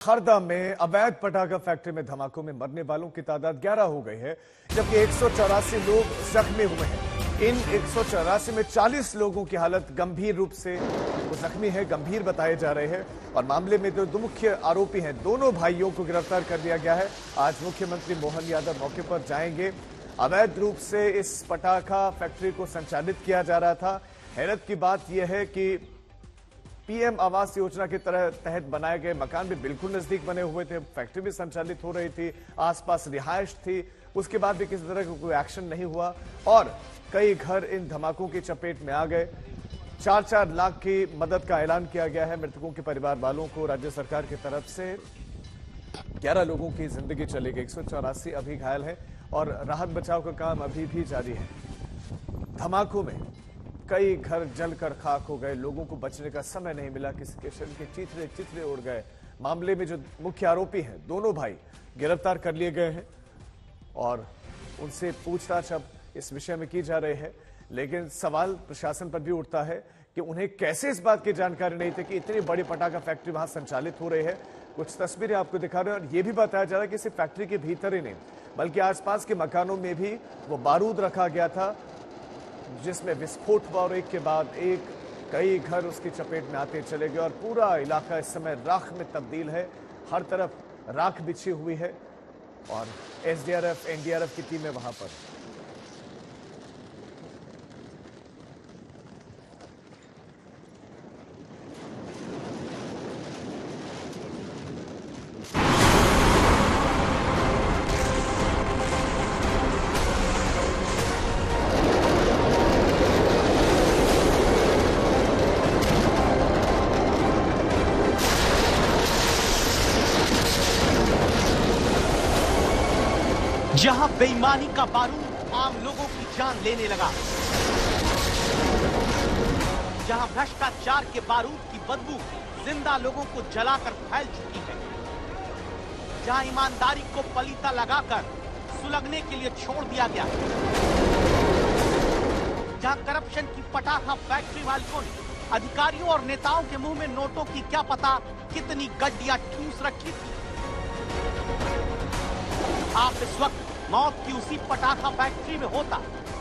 हरदा में अवैध पटाखा फैक्ट्री में धमाकों में मरने वालों की तादाद 11 हो गई है, जबकि 184 लोग जख्मी हुए हैं। इन 184 में 40 लोगों की हालत गंभीर रूप से जख्मी है, गंभीर बताए जा रहे हैं। और मामले में जो दो मुख्य आरोपी हैं, दोनों भाइयों को गिरफ्तार कर लिया गया है। आज मुख्यमंत्री मोहन यादव मौके पर जाएंगे। अवैध रूप से इस पटाखा फैक्ट्री को संचालित किया जा रहा था। हैरत की बात यह है कि पीएम आवास योजना के तहत बनाए गए मकान भी बिल्कुल नजदीक बने हुए थे, फैक्ट्री भी संचालित हो रही थी, आसपास रिहायश थी, उसके बाद भी किसी तरह का कोई एक्शन नहीं हुआ और कई घर इन धमाकों की चपेट में आ गए। 4-4 लाख की मदद का ऐलान किया गया है मृतकों के परिवार वालों को राज्य सरकार की तरफ से। 11 लोगों की जिंदगी चली गई, 184 अभी घायल है और राहत बचाव का काम अभी भी जारी है। धमाकों में कई घर जलकर खाक हो गए, लोगों को बचने का समय नहीं मिला, किसी के शरीर के चिथड़े उड़ गए। मामले में जो मुख्य आरोपी हैं, दोनों भाई गिरफ्तार कर लिए गए हैं और उनसे पूछताछ अब इस विषय में की जा रही है। लेकिन सवाल प्रशासन पर भी उठता है कि उन्हें कैसे इस बात की जानकारी नहीं थी कि इतनी बड़ी पटाखा फैक्ट्री वहां संचालित हो रही है। कुछ तस्वीरें आपको दिखा रहे हैं और यह भी बताया जा रहा है कि सिर्फ फैक्ट्री के भीतर ही नहीं बल्कि आसपास के मकानों में भी वो बारूद रखा गया था, जिसमें विस्फोट हुआ और एक के बाद एक कई घर उसकी चपेट में आते चले गए और पूरा इलाका इस समय राख में तब्दील है। हर तरफ राख बिछी हुई है और एसडीआरएफ, एनडीआरएफ की टीमें वहां पर। जहां बेईमानी का बारूद आम लोगों की जान लेने लगा, जहां भ्रष्टाचार के बारूद की बदबू जिंदा लोगों को जलाकर फैल चुकी है, जहां ईमानदारी को पलीता लगाकर सुलगने के लिए छोड़ दिया गया, जहां करप्शन की पटाखा फैक्ट्री मालिकों ने अधिकारियों और नेताओं के मुंह में नोटों की क्या पता कितनी गड्डियां ठूस रखी थी। आप इस वक्त मौत की उसी पटाखा फैक्ट्री में होता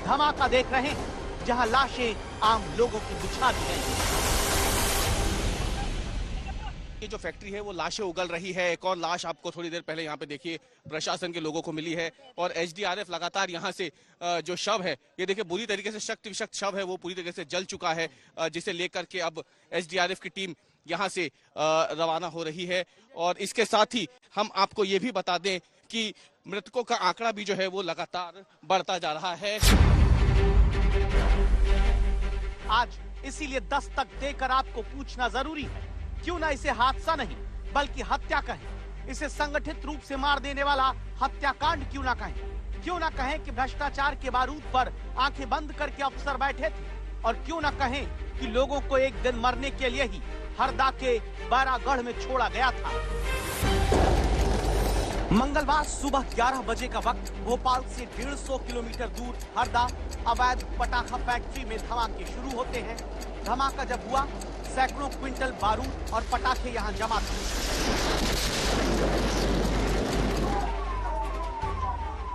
धमाका देख रहे हैं, जहां लाशें आम लोगों की बिछा दी गई। ये जो फैक्ट्री है वो लाशें उगल रही है। एक और लाश आपको थोड़ी देर पहले यहाँ पे देखिए प्रशासन के लोगों को मिली है और एसडीआरएफ लगातार यहाँ से जो शव है, ये देखिए बुरी तरीके से शक्त विशक्त शव है, वो पूरी तरीके से जल चुका है, जिसे लेकर के अब एसडीआरएफ की टीम यहाँ से रवाना हो रही है। और इसके साथ ही हम आपको ये भी बता दें कि मृतकों का आंकड़ा भी जो है वो लगातार बढ़ता जा रहा है। आज इसीलिए दस्तक देकर आपको पूछना जरूरी है, क्यों ना इसे हादसा नहीं बल्कि हत्या कहें, इसे संगठित रूप से मार देने वाला हत्याकांड क्यों ना कहें, क्यों ना कहें कि भ्रष्टाचार के बारूद पर आंखें बंद करके अफसर बैठे थे, और क्यों ना कहें कि लोगों को एक दिन मरने के लिए ही हरदा के बैरागढ़ में छोड़ा गया था। मंगलवार सुबह 11 बजे का वक्त भोपाल से 150 किलोमीटर दूर हरदा अवैध पटाखा फैक्ट्री में धमाके शुरू होते हैं। धमाका जब हुआ, सैकड़ों क्विंटल बारूद और पटाखे यहां जमा थे।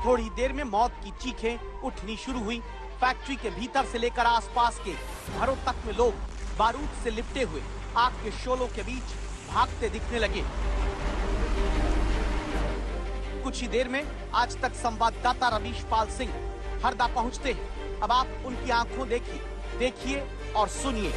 थोड़ी देर में मौत की चीखें उठनी शुरू हुई। फैक्ट्री के भीतर से लेकर आसपास के घरों तक में लोग बारूद से लिपटे हुए आग के शोलों के बीच भागते दिखने लगे। कुछ ही देर में आज तक संवाददाता रवीश पाल सिंह हरदा पहुंचते हैं। अब आप उनकी आंखों देखिए और सुनिए।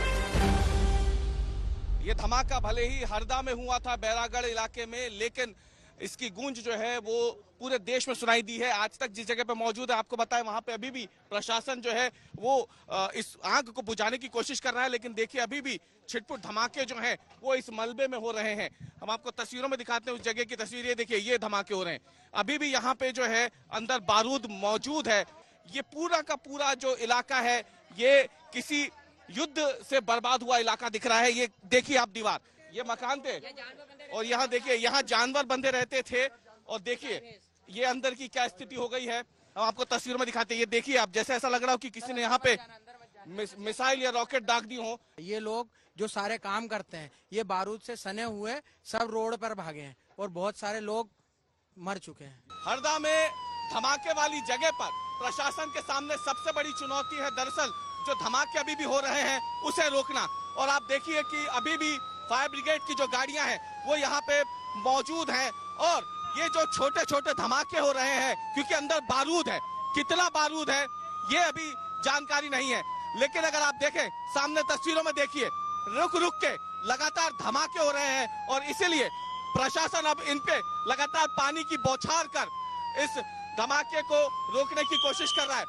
ये धमाका भले ही हरदा में हुआ था, बैरागढ़ इलाके में, लेकिन इसकी गूंज जो है वो पूरे देश में सुनाई दी है। आज तक जिस जगह पे मौजूद है, आपको बताएं, वहां पे अभी भी प्रशासन जो है वो इस आग को बुझाने की कोशिश कर रहा है, लेकिन देखिए अभी भी छिटपुट धमाके जो हैं वो इस मलबे में हो रहे हैं। हम आपको तस्वीरों में दिखाते हैं उस जगह की तस्वीरें। देखिए ये धमाके हो रहे हैं, अभी भी यहाँ पे जो है अंदर बारूद मौजूद है। ये पूरा का पूरा जो इलाका है ये किसी युद्ध से बर्बाद हुआ इलाका दिख रहा है। ये देखिए आप दीवार, ये मकान थे और यहाँ देखिए यहाँ जानवर बंधे रहते थे और देखिए ये अंदर की क्या स्थिति हो गई है। हम आपको तस्वीरों में दिखाते हैं। ये देखिए आप, जैसे ऐसा लग रहा हो कि किसी ने यहाँ पे मिसाइल या रॉकेट दाग दी हो। ये लोग जो सारे काम करते हैं ये बारूद से सने हुए सब रोड पर भागे हैं और बहुत सारे लोग मर चुके हैं। हरदा में धमाके वाली जगह पर प्रशासन के सामने सबसे बड़ी चुनौती है दरअसल जो धमाके अभी भी हो रहे हैं उसे रोकना। और आप देखिए कि अभी भी फायर ब्रिगेड की जो गाड़ियां हैं वो यहाँ पे मौजूद हैं और ये जो छोटे छोटे धमाके हो रहे हैं क्योंकि अंदर बारूद है, कितना बारूद है ये अभी जानकारी नहीं है। लेकिन अगर आप देखें सामने तस्वीरों में देखिए रुक रुक के लगातार धमाके हो रहे हैं और इसीलिए प्रशासन अब इन पे लगातार पानी की बौछार कर इस धमाके को रोकने की कोशिश कर रहा है।